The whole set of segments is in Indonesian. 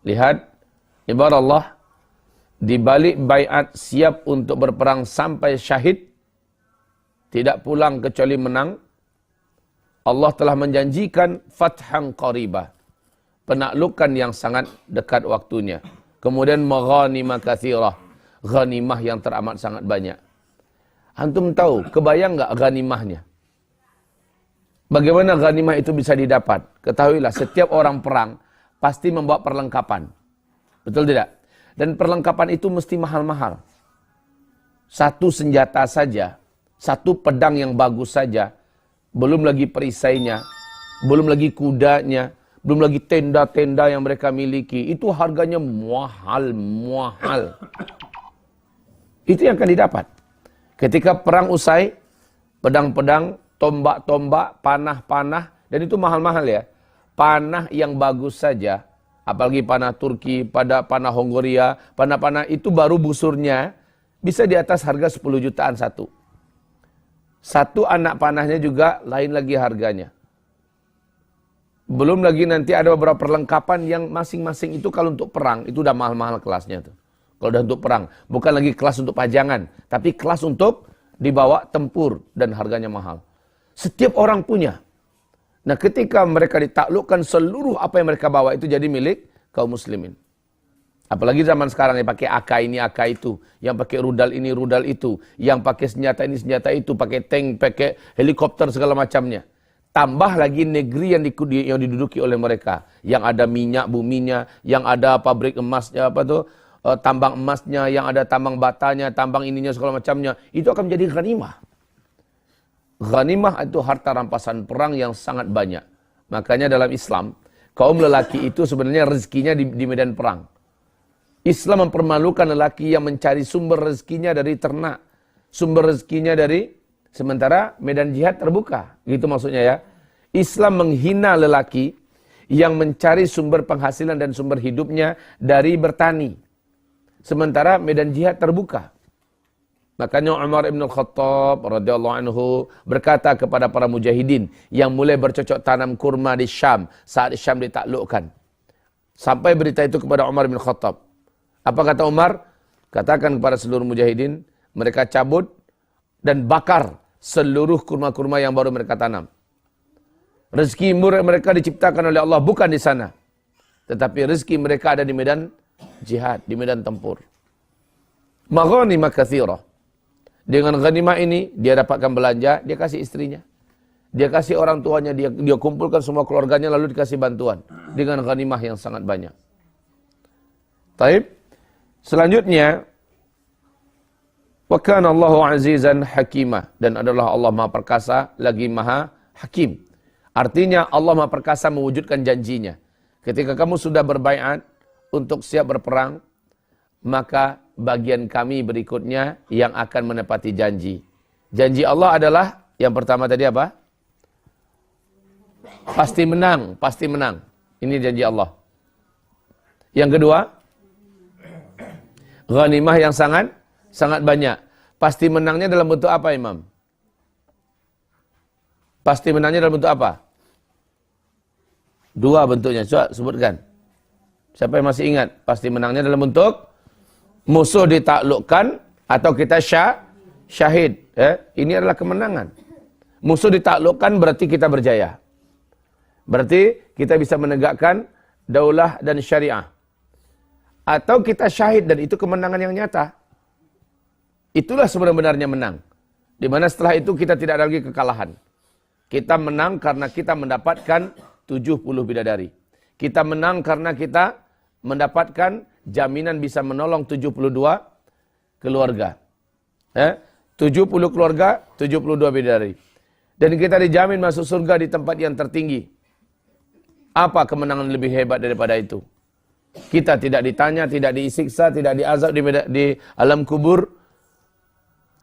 Lihat, ibarat Allah, di balik baiat siap untuk berperang sampai syahid, tidak pulang kecuali menang, Allah telah menjanjikan fathan qaribah, penaklukan yang sangat dekat waktunya. Kemudian maghanimah katsirah, ghanimah yang teramat sangat banyak. Antum tahu, kebayang enggak ghanimahnya? Bagaimana ghanimah itu bisa didapat? Ketahuilah, setiap orang perang pasti membawa perlengkapan. Betul tidak? Dan perlengkapan itu mesti mahal-mahal. Satu senjata saja, satu pedang yang bagus saja, belum lagi perisainya, belum lagi kudanya, belum lagi tenda-tenda yang mereka miliki. Itu harganya mahal. Itu yang akan didapat. Ketika perang usai, pedang-pedang, tombak-tombak, panah-panah, dan itu mahal-mahal ya. Panah yang bagus saja, apalagi panah Turki, panah Hongoria, panah-panah itu baru busurnya bisa di atas harga 10 jutaan satu. Satu anak panahnya juga lain lagi harganya. Belum lagi nanti ada beberapa perlengkapan yang masing-masing itu kalau untuk perang, itu udah mahal-mahal kelasnya tuh. Kalau udah untuk perang, bukan lagi kelas untuk pajangan, tapi kelas untuk dibawa tempur dan harganya mahal. Setiap orang punya. Nah, ketika mereka ditaklukkan, seluruh apa yang mereka bawa itu jadi milik kaum muslimin. Apalagi zaman sekarang yang pakai AK ini, AK itu, yang pakai rudal ini, rudal itu, yang pakai senjata ini, senjata itu, pakai tank, pakai helikopter segala macamnya. Tambah lagi negeri yang diduduki oleh mereka, yang ada minyak buminya, yang ada pabrik emasnya, tambang emasnya, yang ada tambang batanya, tambang ininya segala macamnya, itu akan menjadi ghanimah. Ghanimah itu harta rampasan perang yang sangat banyak. Makanya dalam Islam, kaum lelaki itu sebenarnya rezekinya di medan perang. Islam mempermalukan lelaki yang mencari sumber rezekinya dari ternak. Sumber rezekinya dari, sementara medan jihad terbuka. Gitu maksudnya ya. Islam menghina lelaki yang mencari sumber penghasilan dan sumber hidupnya dari bertani. Sementara medan jihad terbuka. Makanya Umar ibn Khattab radhiyallahu anhu berkata kepada para mujahidin yang mulai bercocok tanam kurma di Syam saat Syam ditaklukkan. Sampai berita itu kepada Umar ibn Khattab. Apa kata Umar? Katakan kepada seluruh mujahidin, mereka cabut dan bakar seluruh kurma-kurma yang baru mereka tanam. Rezeki mereka diciptakan oleh Allah bukan di sana. Tetapi rezeki mereka ada di medan jihad, di medan tempur. Maghanimah katsirah. Dengan ghanimah ini, dia dapatkan belanja, dia kasih istrinya. Dia kasih orang tuanya, dia kumpulkan semua keluarganya, lalu dikasih bantuan. Dengan ghanimah yang sangat banyak. Taib. Selanjutnya, wa kana Allahu azizan hakimah. Dan adalah Allah maha perkasa, lagi maha hakim. Artinya Allah maha perkasa mewujudkan janjinya. Ketika kamu sudah berbaiat untuk siap berperang, maka bagian kami berikutnya yang akan menepati janji. Janji Allah adalah, yang pertama tadi apa? Pasti menang, pasti menang. Ini janji Allah. Yang kedua, ghanimah yang sangat banyak. Pasti menangnya dalam bentuk apa, Imam? Pasti menangnya dalam bentuk apa? Dua bentuknya, coba sebutkan. Siapa yang masih ingat? Pasti menangnya dalam bentuk musuh ditaklukkan atau kita syahid. Ini adalah kemenangan. Musuh ditaklukkan berarti kita berjaya. Berarti kita bisa menegakkan daulah dan syariah. Atau kita syahid dan itu kemenangan yang nyata. Itulah sebenarnya menang. Di mana setelah itu kita tidak ada lagi kekalahan. Kita menang karena kita mendapatkan 70 bidadari. Kita menang karena kita mendapatkan jaminan bisa menolong 72 keluarga. 70 keluarga, 72 bidadari. Dan kita dijamin masuk surga di tempat yang tertinggi. Apa kemenangan lebih hebat daripada itu? Kita tidak ditanya, tidak disiksa, tidak diazab di alam kubur.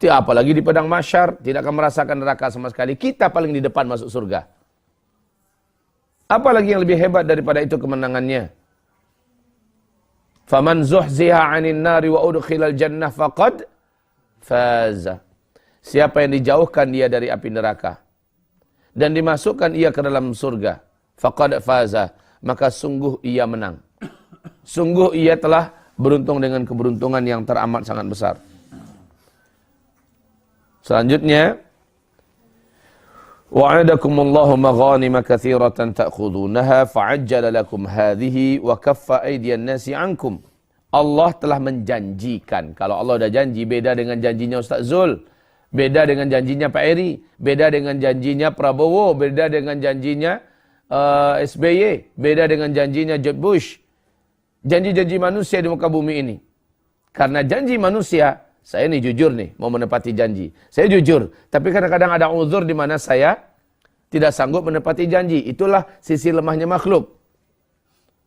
Apalagi di padang mahsyar, tidak akan merasakan neraka sama sekali. Kita paling di depan masuk surga. Apalagi yang lebih hebat daripada itu kemenangannya? Faman zuhziha 'anil nari wa udkhilal jannah faqad faza. Siapa yang dijauhkan dia dari api neraka dan dimasukkan ia ke dalam surga, faqad faza, maka sungguh ia menang. Sungguh ia telah beruntung dengan keberuntungan yang teramat sangat besar. Selanjutnya, wa'adakumullahu maghanima katsiratan ta'khudunaha fa'ajjala lakum hadhihi wa kaffa aydiyan nasi 'ankum. Allah telah menjanjikan. Kalau Allah sudah janji, beda dengan janjinya Ustaz Zul, beda dengan janjinya Pak Eri, beda dengan janjinya Prabowo, beda dengan janjinya SBY, beda dengan janjinya George Bush. Janji-janji manusia di muka bumi ini. Karena janji manusia, saya nih jujur nih, mau menepati janji. Saya jujur, tapi kadang-kadang ada uzur di mana saya tidak sanggup menepati janji. Itulah sisi lemahnya makhluk.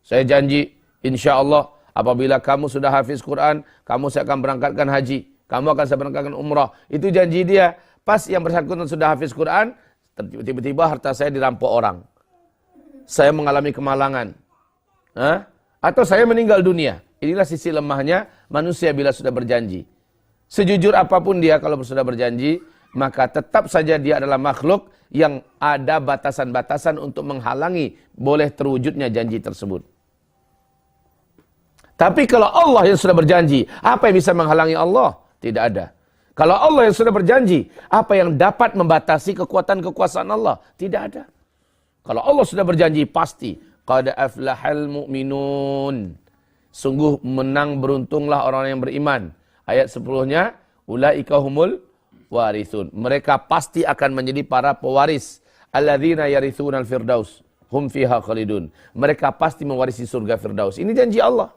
Saya janji, insya Allah, apabila kamu sudah hafiz Quran, saya akan berangkatkan haji. Kamu akan saya berangkatkan umrah. Itu janji dia. Pas yang bersangkutan sudah hafiz Quran, tiba-tiba harta saya dirampok orang. Saya mengalami kemalangan. Atau saya meninggal dunia. Inilah sisi lemahnya manusia bila sudah berjanji. Sejujur apapun dia kalau sudah berjanji, maka tetap saja dia adalah makhluk yang ada batasan-batasan untuk menghalangi boleh terwujudnya janji tersebut. Tapi kalau Allah yang sudah berjanji, apa yang bisa menghalangi Allah? Tidak ada. Kalau Allah yang sudah berjanji, apa yang dapat membatasi kekuatan kekuasaan Allah? Tidak ada. Kalau Allah sudah berjanji, pasti. Qad aflahal mu'minun. Sungguh menang beruntunglah orang yang beriman. Ayat 10-nya, ulaika humul warithun. Mereka pasti akan menjadi para pewaris. Alladzina yarithunal firdaus. Hum fiha khalidun. Mereka pasti mewarisi surga firdaus. Ini janji Allah.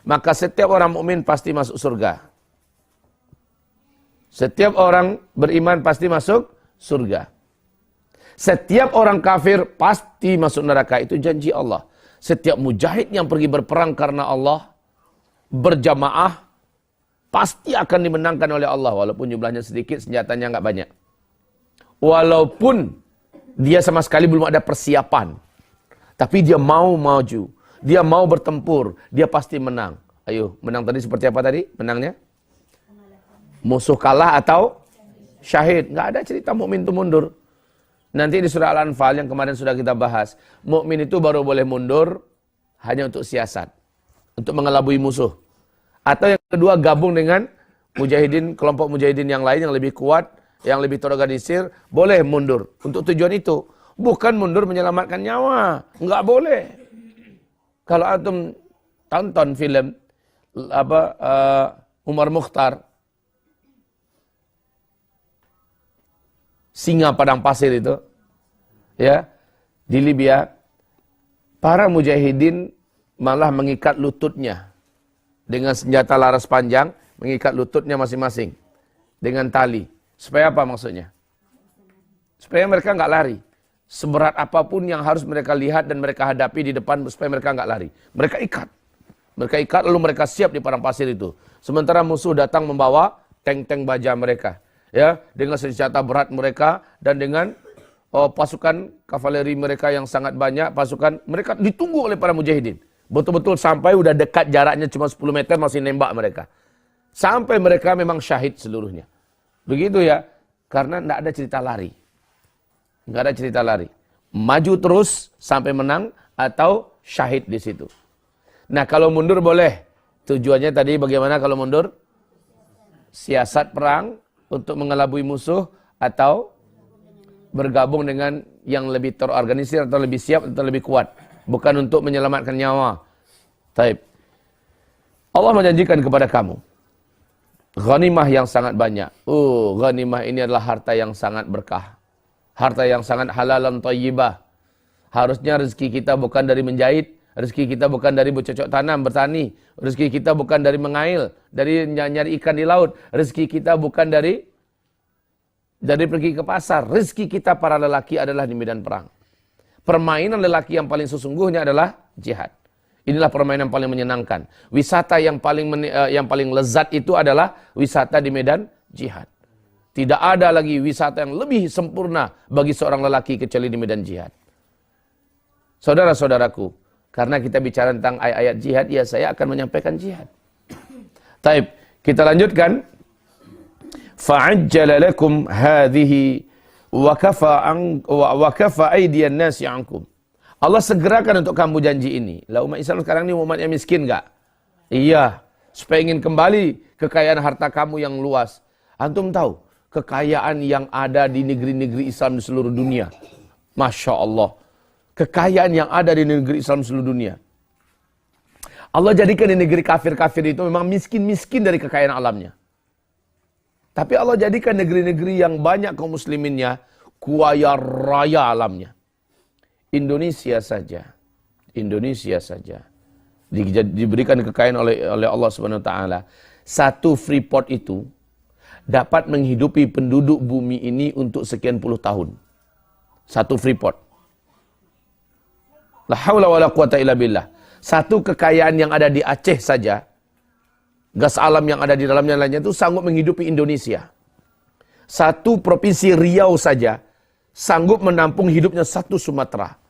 Maka setiap orang mukmin pasti masuk surga. Setiap orang beriman pasti masuk surga. Setiap orang kafir pasti masuk neraka. Itu janji Allah. Setiap mujahid yang pergi berperang karena Allah, berjamaah, pasti akan dimenangkan oleh Allah. Walaupun jumlahnya sedikit, senjatanya nggak banyak. Walaupun dia sama sekali belum ada persiapan. Tapi dia mau maju. Dia mau bertempur. Dia pasti menang. Ayo, menang tadi seperti apa tadi? Menangnya? Musuh kalah atau syahid. Nggak ada cerita mukmin itu mundur. Nanti di surah Al-Anfal yang kemarin sudah kita bahas. Mukmin itu baru boleh mundur hanya untuk siasat. Untuk mengelabui musuh. Atau yang kedua gabung dengan mujahidin, kelompok mujahidin yang lain yang lebih kuat, yang lebih terorganisir, boleh mundur. Untuk tujuan itu. Bukan mundur menyelamatkan nyawa. Nggak boleh. Kalau antum tonton film Umar Mukhtar, Singa Padang Pasir itu, ya, di Libya, para mujahidin malah mengikat lututnya dengan senjata laras panjang, mengikat lututnya masing-masing dengan tali. Supaya apa maksudnya? Supaya mereka nggak lari. Seberat apapun yang harus mereka lihat dan mereka hadapi di depan, supaya mereka nggak lari. Mereka ikat. Mereka ikat lalu mereka siap di padang pasir itu. Sementara musuh datang membawa tank-tank baja mereka. Ya, dengan senjata berat mereka dan dengan pasukan kavaleri mereka yang sangat banyak, pasukan mereka ditunggu oleh para mujahidin. Betul-betul sampai udah dekat jaraknya cuma 10 meter masih nembak mereka. Sampai mereka memang syahid seluruhnya. Begitu ya, karena tidak ada cerita lari. Nggak ada cerita lari. Maju terus sampai menang atau syahid di situ. Nah, kalau mundur boleh. Tujuannya tadi bagaimana kalau mundur? Siasat perang untuk mengelabui musuh atau bergabung dengan yang lebih terorganisir atau lebih siap atau lebih kuat. Bukan untuk menyelamatkan nyawa. Taib. Allah menjanjikan kepada kamu ghanimah yang sangat banyak. Ghanimah ini adalah harta yang sangat berkah. Harta yang sangat halalan thayyibah. Harusnya rezeki kita bukan dari menjahit. Rezeki kita bukan dari bercocok tanam, bertani. Rezeki kita bukan dari mengail, dari nyari ikan di laut. Rezeki kita bukan dari pergi ke pasar. Rezeki kita para lelaki adalah di medan perang. Permainan lelaki yang paling sesungguhnya adalah jihad. Inilah permainan paling menyenangkan. Wisata yang paling lezat itu adalah wisata di medan jihad. Tidak ada lagi wisata yang lebih sempurna bagi seorang lelaki kecuali di medan jihad. Saudara-saudaraku, karena kita bicara tentang ayat-ayat jihad, ya saya akan menyampaikan jihad. Taib, kita lanjutkan. Fa'ajjala lakum hadhihi wa kafa aydiyan nasi ankum. Allah segerakan untuk kamu janji ini. Lah umat Islam sekarang ini umatnya miskin enggak? Iya. Supaya ingin kembali kekayaan harta kamu yang luas. Antum tahu kekayaan yang ada di negeri-negeri Islam di seluruh dunia. Masya Allah. Kekayaan yang ada di negeri Islam di seluruh dunia. Allah jadikan di negeri kafir-kafir itu memang miskin-miskin dari kekayaan alamnya. Tapi Allah jadikan negeri-negeri yang banyak kaum musliminnya kaya raya alamnya. Indonesia saja. Diberikan kekayaan oleh Allah Subhanahu wa taala. Satu Freeport itu dapat menghidupi penduduk bumi ini untuk sekian puluh tahun. Satu Freeport. La haula wala quwata illa billah. Satu kekayaan yang ada di Aceh saja, gas alam yang ada di dalamnya lainnya itu sanggup menghidupi Indonesia. Satu provinsi Riau saja sanggup menampung hidupnya satu Sumatera.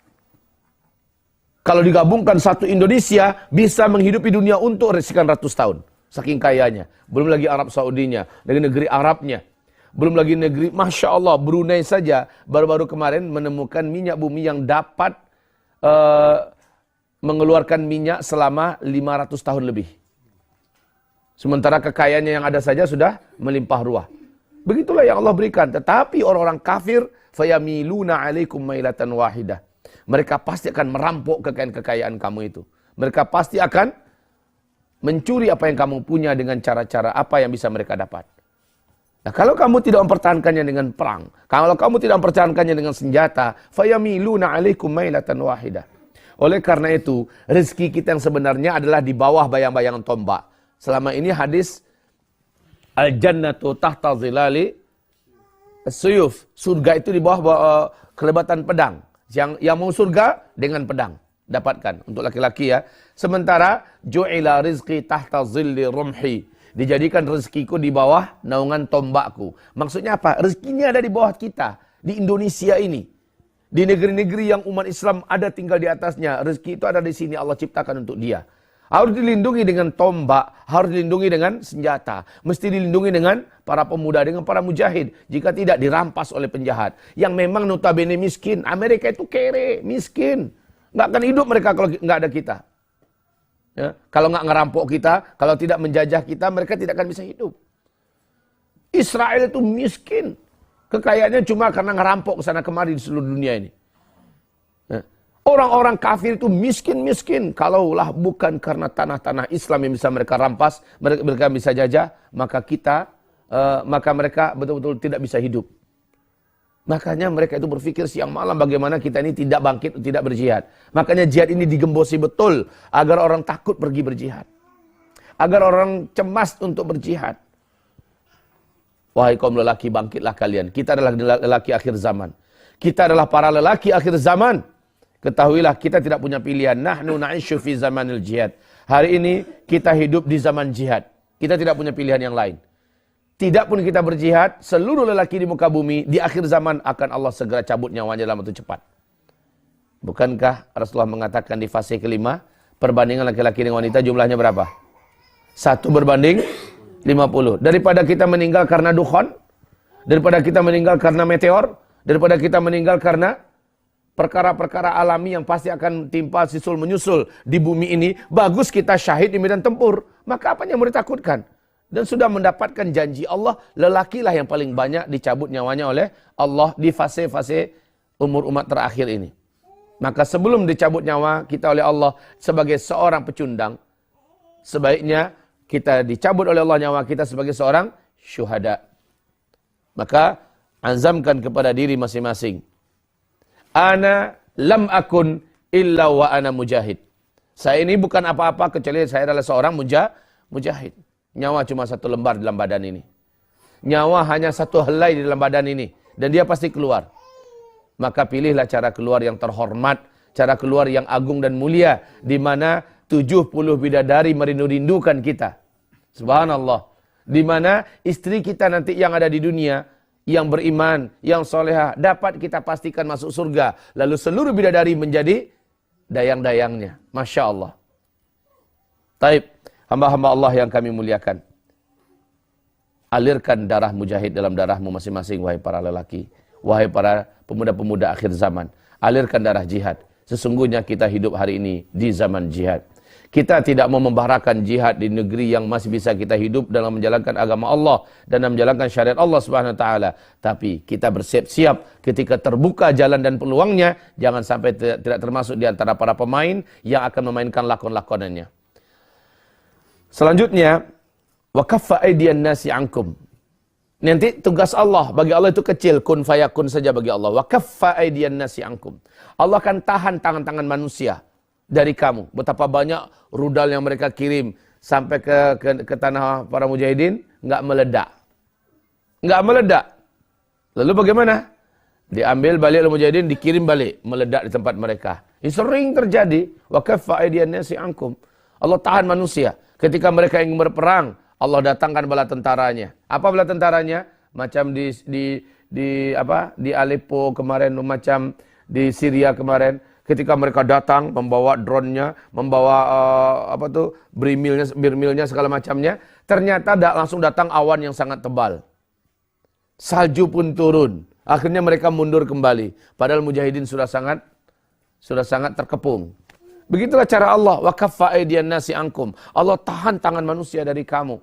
Kalau digabungkan satu Indonesia bisa menghidupi dunia untuk sekian ratus tahun. Saking kayanya. Belum lagi Arab Saudinya, negeri Arabnya. Belum lagi negeri, Masya Allah, Brunei saja baru-baru kemarin menemukan minyak bumi yang dapat mengeluarkan minyak selama 500 tahun lebih. Sementara kekayaannya yang ada saja sudah melimpah ruah. Begitulah yang Allah berikan. Tetapi orang-orang kafir, fayamiluna alaikum mailatan wahidah. Mereka pasti akan merampok kekayaan kamu itu. Mereka pasti akan mencuri apa yang kamu punya dengan cara-cara apa yang bisa mereka dapat. Nah, kalau kamu tidak mempertahankannya dengan perang, kalau kamu tidak mempertahankannya dengan senjata, fayamiluna alaikum mailatan wahidah. Oleh karena itu, rezeki kita yang sebenarnya adalah di bawah bayang-bayangan tombak. Selama ini hadis al-jannatu tahta zilali as-suyuf. Surga itu di bawah kelebatan pedang. Yang mau surga dengan pedang dapatkan untuk laki-laki ya. Sementara ju'ila rizqi tahta zilli rumhi. Dijadikan rezekiku di bawah naungan tombakku. Maksudnya apa? Rezekinya ada di bawah kita di Indonesia ini. Di negeri-negeri yang umat Islam ada tinggal di atasnya, rezeki itu ada di sini, Allah ciptakan untuk dia. Harus dilindungi dengan tombak, harus dilindungi dengan senjata. Mesti dilindungi dengan para pemuda, dengan para mujahid. Jika tidak dirampas oleh penjahat. Yang memang notabene miskin. Amerika itu kere, miskin. Nggak akan hidup mereka kalau nggak ada kita. Ya, kalau nggak ngerampok kita, kalau tidak menjajah kita, mereka tidak akan bisa hidup. Israel itu miskin. Kekayaannya cuma karena ngerampok ke sana kemari di seluruh dunia ini. Orang-orang kafir itu miskin-miskin. Kalaulah bukan karena tanah-tanah Islam yang bisa mereka rampas, mereka bisa jajah, maka mereka betul-betul tidak bisa hidup. Makanya mereka itu berpikir siang malam bagaimana kita ini tidak bangkit, tidak berjihad. Makanya jihad ini digembosi betul agar orang takut pergi berjihad. Agar orang cemas untuk berjihad. Wahai kaum lelaki, bangkitlah kalian. Kita adalah lelaki akhir zaman. Kita adalah para lelaki akhir zaman. Ketahuilah kita tidak punya pilihan. Nahnu na'ishu fi zamanil jihad. Hari ini kita hidup di zaman jihad. Kita tidak punya pilihan yang lain. Tidak pun kita berjihad, seluruh lelaki di muka bumi di akhir zaman akan Allah segera cabut nyawanya dalam waktu cepat. Bukankah Rasulullah mengatakan di fase kelima, perbandingan laki-laki dengan wanita jumlahnya berapa? 1 berbanding 50. Daripada kita meninggal karena dukhon, daripada kita meninggal karena meteor, daripada kita meninggal karena perkara-perkara alami yang pasti akan timpa susul menyusul di bumi ini, bagus kita syahid di medan tempur. Maka apa yang mau ditakutkan? Dan sudah mendapatkan janji Allah, lelakilah yang paling banyak dicabut nyawanya oleh Allah di fase-fase umur umat terakhir ini. Maka sebelum dicabut nyawa kita oleh Allah sebagai seorang pecundang, sebaiknya kita dicabut oleh Allah nyawa kita sebagai seorang syuhada. Maka azamkan kepada diri masing-masing. Ana lam akun illa wa ana mujahid. Saya ini bukan apa-apa kecuali saya adalah seorang mujahid. Nyawa cuma 1 lembar dalam badan ini. Nyawa hanya 1 helai di dalam badan ini. Dan dia pasti keluar. Maka pilihlah cara keluar yang terhormat. Cara keluar yang agung dan mulia. Di mana 70 bidadari merindu-rindukan kita. Subhanallah. Di mana istri kita nanti yang ada di dunia, yang beriman, yang soleha, dapat kita pastikan masuk surga. Lalu seluruh bidadari menjadi dayang-dayangnya. Masya Allah. Taib, hamba-hamba Allah yang kami muliakan. Alirkan darah mujahid dalam darahmu masing-masing, wahai para lelaki. Wahai para pemuda-pemuda akhir zaman. Alirkan darah jihad. Sesungguhnya kita hidup hari ini di zaman jihad. Kita tidak mau membaharakan jihad di negeri yang masih bisa kita hidup dalam menjalankan agama Allah dan menjalankan syariat Allah Subhanahu wa taala. Tapi kita bersiap-siap ketika terbuka jalan dan peluangnya, jangan sampai tidak termasuk di antara para pemain yang akan memainkan lakon-lakonannya. Selanjutnya, wa kaffa aydiyan nasi ankum. Nanti tugas Allah, bagi Allah itu kecil, kun fayakun saja bagi Allah. Wa kaffa aydiyan nasi ankum. Allah akan tahan tangan-tangan manusia dari kamu. Betapa banyak rudal yang mereka kirim sampai ke tanah para mujahidin, nggak meledak. Nggak meledak. Lalu bagaimana? Diambil balik oleh mujahidin, dikirim balik, meledak di tempat mereka. Ini sering terjadi. Wa kaffa aydiyan nasi ankum. Allah tahan manusia. Ketika mereka ingin berperang, Allah datangkan bala tentaranya. Apa bala tentaranya? Macam di Aleppo kemarin, macam di Syria kemarin. Ketika mereka datang membawa drone-nya, membawa brimilnya segala macamnya, ternyata langsung datang awan yang sangat tebal. Salju pun turun. Akhirnya mereka mundur kembali. Padahal mujahidin sudah sangat terkepung. Begitulah cara Allah. Wa kaffa aydiyan nasi ankum. Allah tahan tangan manusia dari kamu.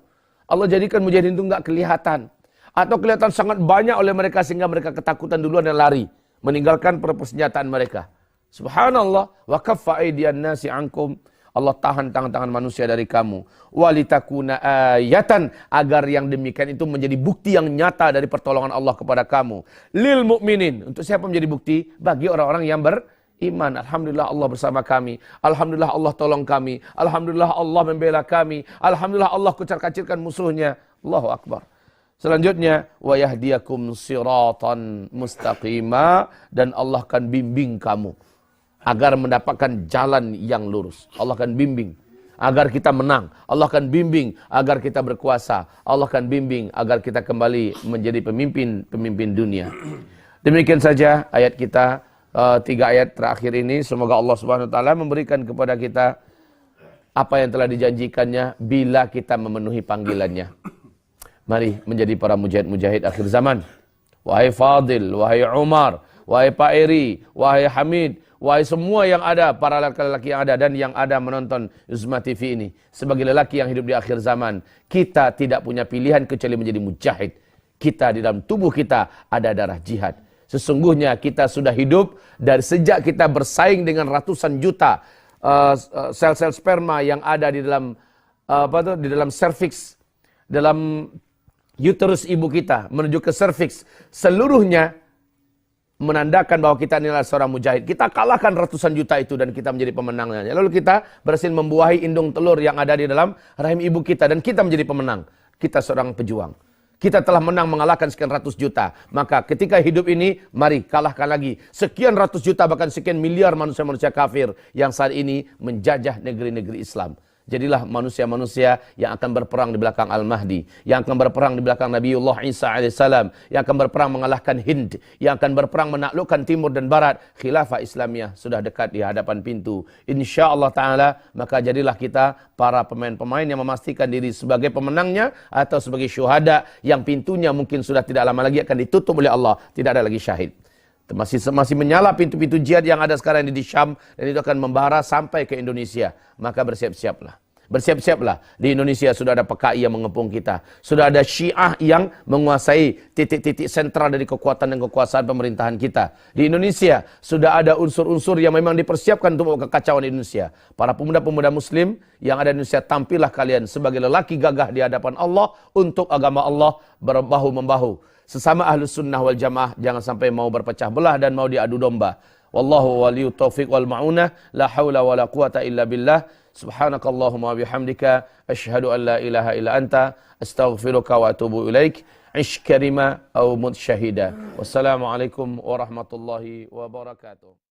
Allah jadikan mujahidin itu enggak kelihatan. Atau kelihatan sangat banyak oleh mereka sehingga mereka ketakutan duluan dan lari. Meninggalkan persenjataan mereka. Subhanallah. Wa kaffa aydiyan nasi ankum. Allah tahan tangan-tangan manusia dari kamu. Walitakuna ayatan. Agar yang demikian itu menjadi bukti yang nyata dari pertolongan Allah kepada kamu. Lil mu'minin. Untuk siapa menjadi bukti? Bagi orang-orang yang beriman. Alhamdulillah Allah bersama kami. Alhamdulillah Allah tolong kami. Alhamdulillah Allah membela kami. Alhamdulillah Allah kucar-kacirkan musuhnya. Allahu Akbar. Selanjutnya, wa yahdiyakum siratan mustaqima, dan Allah akan bimbing kamu agar mendapatkan jalan yang lurus. Allah akan bimbing agar kita menang. Allah akan bimbing agar kita berkuasa. Allah akan bimbing agar kita kembali menjadi pemimpin dunia. Demikian saja ayat kita, 3 ayat terakhir ini. Semoga Allah Subhanahu wa taala memberikan kepada kita apa yang telah dijanjikannya bila kita memenuhi panggilannya. Mari menjadi para mujahid-mujahid akhir zaman. Wahai Fadil, wahai Umar, wahai Pak Eri, wahai Hamid, wahai semua yang ada, para lelaki yang ada dan yang ada menonton Uzma TV ini. Sebagai lelaki yang hidup di akhir zaman, kita tidak punya pilihan kecuali menjadi mujahid. Kita di dalam tubuh kita ada darah jihad. Sesungguhnya kita sudah hidup dari sejak kita bersaing dengan ratusan juta sel-sel sperma yang ada di dalam di dalam serviks, dalam uterus ibu kita menuju ke serviks, seluruhnya menandakan bahwa kita adalah seorang mujahid. Kita kalahkan ratusan juta itu dan kita menjadi pemenangnya. Lalu kita berhasil membuahi indung telur yang ada di dalam rahim ibu kita dan kita menjadi pemenang. Kita seorang pejuang. Kita telah menang mengalahkan sekian ratus juta. Maka ketika hidup ini, mari kalahkan lagi sekian ratus juta bahkan sekian miliar manusia-manusia kafir yang saat ini menjajah negeri-negeri Islam. Jadilah manusia-manusia yang akan berperang di belakang Al-Mahdi, yang akan berperang di belakang Nabiullah Isa alaihissalam, yang akan berperang mengalahkan Hind, yang akan berperang menaklukkan timur dan barat. Khilafah Islamiyah sudah dekat di hadapan pintu. InsyaAllah ta'ala, maka jadilah kita para pemain-pemain yang memastikan diri sebagai pemenangnya atau sebagai syuhada yang pintunya mungkin sudah tidak lama lagi akan ditutup oleh Allah. Tidak ada lagi syahid. Masih menyala pintu-pintu jihad yang ada sekarang di Syam, dan itu akan membara sampai ke Indonesia. Maka bersiap-siaplah. Bersiap-siaplah. Di Indonesia sudah ada PKI yang mengepung kita. Sudah ada Syiah yang menguasai titik-titik sentral dari kekuatan dan kekuasaan pemerintahan kita. Di Indonesia sudah ada unsur-unsur yang memang dipersiapkan untuk kekacauan Indonesia. Para pemuda-pemuda muslim yang ada di Indonesia, tampillah kalian sebagai lelaki gagah di hadapan Allah untuk agama Allah, berbahu-membahu. Sesama ahlus sunnah wal jamaah, jangan sampai mau berpecah belah dan mau diadu domba. Wallahu waliyut taufiq wal ma'unah, la haula wala quwata illa billah. Subhanakallahumma bihamdika, asyhadu an la ilaha illa anta, astaghfiruka wa atubu ilaik. Ish karima au mut syahida. Wassalamualaikum warahmatullahi wabarakatuh.